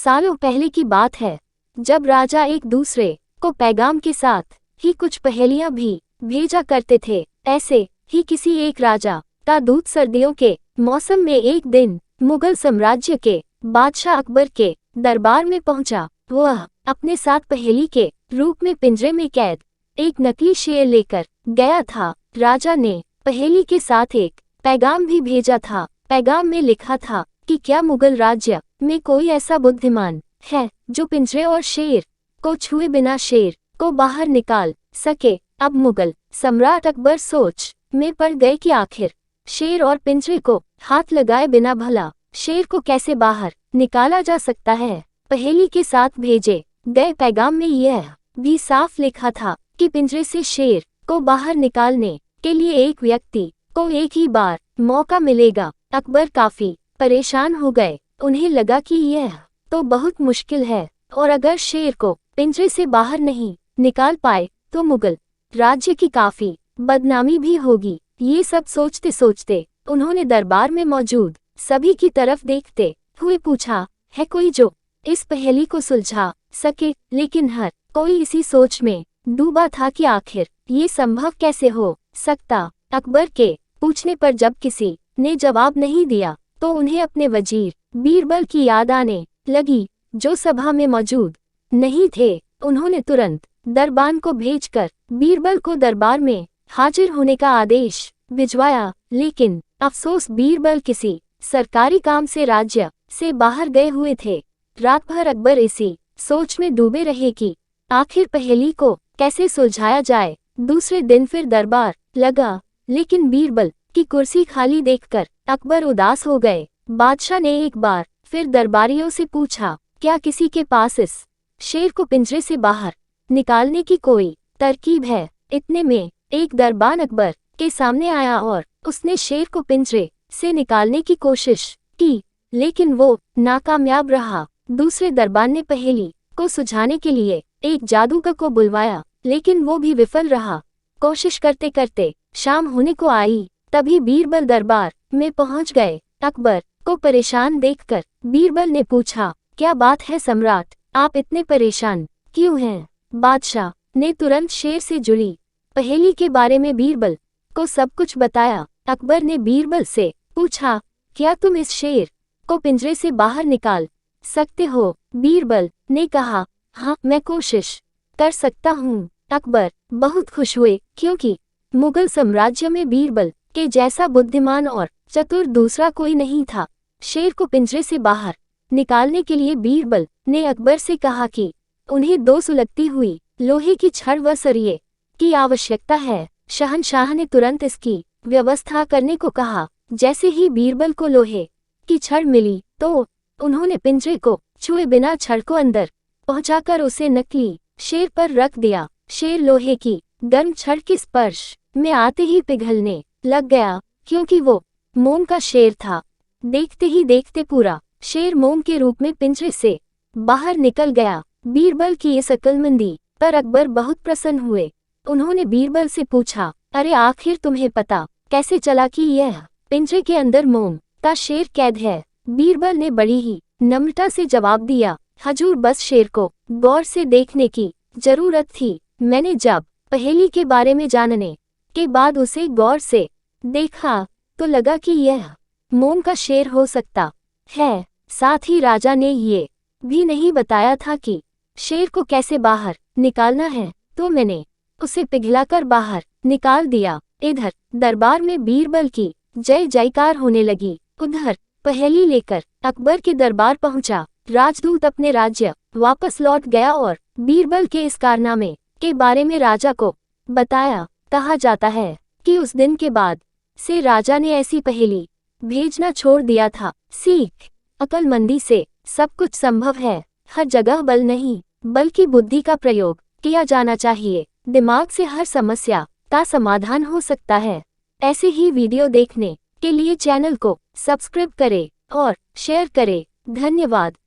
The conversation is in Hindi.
सालों पहले की बात है, जब राजा एक दूसरे को पैगाम के साथ ही कुछ पहेलियां भी भेजा करते थे। ऐसे ही किसी एक राजा का दूत सर्दियों के मौसम में एक दिन मुगल साम्राज्य के बादशाह अकबर के दरबार में पहुंचा। वह अपने साथ पहेली के रूप में पिंजरे में कैद एक नकली शेर लेकर गया था। राजा ने पहेली के साथ एक पैगाम भी भेजा था। पैगाम में लिखा था कि क्या मुगल राज्य में कोई ऐसा बुद्धिमान है जो पिंजरे और शेर को छुए बिना शेर को बाहर निकाल सके। अब मुगल सम्राट अकबर सोच में पड़ गए कि आखिर शेर और पिंजरे को हाथ लगाए बिना भला शेर को कैसे बाहर निकाला जा सकता है। पहेली के साथ भेजे गए पैगाम में यह भी साफ लिखा था कि पिंजरे से शेर को बाहर निकालने के लिए एक व्यक्ति को एक ही बार मौका मिलेगा। अकबर काफी परेशान हो गए। उन्हें लगा कि यह तो बहुत मुश्किल है और अगर शेर को पिंजरे से बाहर नहीं निकाल पाए तो मुगल राज्य की काफी बदनामी भी होगी। ये सब सोचते सोचते उन्होंने दरबार में मौजूद सभी की तरफ देखते हुए पूछा, है कोई जो इस पहेली को सुलझा सके। लेकिन हर कोई इसी सोच में डूबा था कि आखिर ये संभव कैसे हो सकता। अकबर के पूछने पर जब किसी ने जवाब नहीं दिया तो उन्हें अपने वजीर बीरबल की याद आने लगी, जो सभा में मौजूद नहीं थे। उन्होंने तुरंत दरबान को भेजकर बीरबल को दरबार में हाजिर होने का आदेश भिजवाया। लेकिन अफसोस, बीरबल किसी सरकारी काम से राज्य से बाहर गए हुए थे। रात भर अकबर इसी सोच में डूबे रहे कि आखिर पहेली को कैसे सुलझाया जाए। दूसरे दिन फिर दरबार लगा, लेकिन बीरबल की कुर्सी खाली देखकर अकबर उदास हो गए। बादशाह ने एक बार फिर दरबारियों से पूछा, क्या किसी के पास इस शेर को पिंजरे से बाहर निकालने की कोई तरकीब है। इतने में एक दरबान अकबर के सामने आया और उसने शेर को पिंजरे से निकालने की कोशिश की, लेकिन वो नाकामयाब रहा। दूसरे दरबान ने पहेली को सुलझाने के लिए एक जादूगर को बुलवाया, लेकिन वो भी विफल रहा। कोशिश करते करते शाम होने को आई। तभी बीरबल दरबार में पहुंच गए। अकबर को परेशान देखकर बीरबल ने पूछा, क्या बात है सम्राट, आप इतने परेशान क्यों हैं। बादशाह ने तुरंत शेर से जुड़ी पहेली के बारे में बीरबल को सब कुछ बताया। अकबर ने बीरबल से पूछा, क्या तुम इस शेर को पिंजरे से बाहर निकाल सकते हो। बीरबल ने कहा, हाँ, मैं कोशिश कर सकता हूँ। अकबर बहुत खुश हुए, क्योंकि मुगल साम्राज्य में बीरबल के जैसा बुद्धिमान और चतुर दूसरा कोई नहीं था। शेर को पिंजरे से बाहर निकालने के लिए बीरबल ने अकबर से कहा कि उन्हें 2 सुलगती हुई लोहे की छड़ व सरिये की आवश्यकता है। शहंशाह ने तुरंत इसकी व्यवस्था करने को कहा। जैसे ही बीरबल को लोहे की छड़ मिली तो उन्होंने पिंजरे को छुए बिना छड़ को अंदर पहुंचाकर उसे नकली शेर पर रख दिया। शेर लोहे की गर्म छड़ के स्पर्श में आते ही पिघलने लग गया, क्योंकि वो मोम का शेर था। देखते ही देखते पूरा शेर मोम के रूप में पिंजरे से बाहर निकल गया। बीरबल की इस अक्लमंदी पर अकबर बहुत प्रसन्न हुए। उन्होंने बीरबल से पूछा, अरे आखिर तुम्हें पता कैसे चला कि यह पिंजरे के अंदर मोम का शेर कैद है। बीरबल ने बड़ी ही नम्रता से जवाब दिया, हजूर, बस शेर को गौर से देखने की जरूरत थी। मैंने जब पहेली के बारे में जानने के बाद उसे गौर से देखा तो लगा कि यह मोम का शेर हो सकता है। साथ ही राजा ने ये भी नहीं बताया था कि शेर को कैसे बाहर निकालना है, तो मैंने उसे पिघलाकर बाहर निकाल दिया। इधर दरबार में बीरबल की जय जयकार होने लगी। उधर पहेली लेकर अकबर के दरबार पहुंचा राजदूत अपने राज्य वापस लौट गया और बीरबल के इस कारनामे के बारे में राजा को बताया। कहा जाता है कि उस दिन के बाद से राजा ने ऐसी पहेली भेजना छोड़ दिया था। सीख, अक्लमंदी से सब कुछ संभव है। हर जगह बल नहीं बल्कि बुद्धि का प्रयोग किया जाना चाहिए। दिमाग से हर समस्या का समाधान हो सकता है। ऐसे ही वीडियो देखने के लिए चैनल को सब्सक्राइब करें और शेयर करें। धन्यवाद।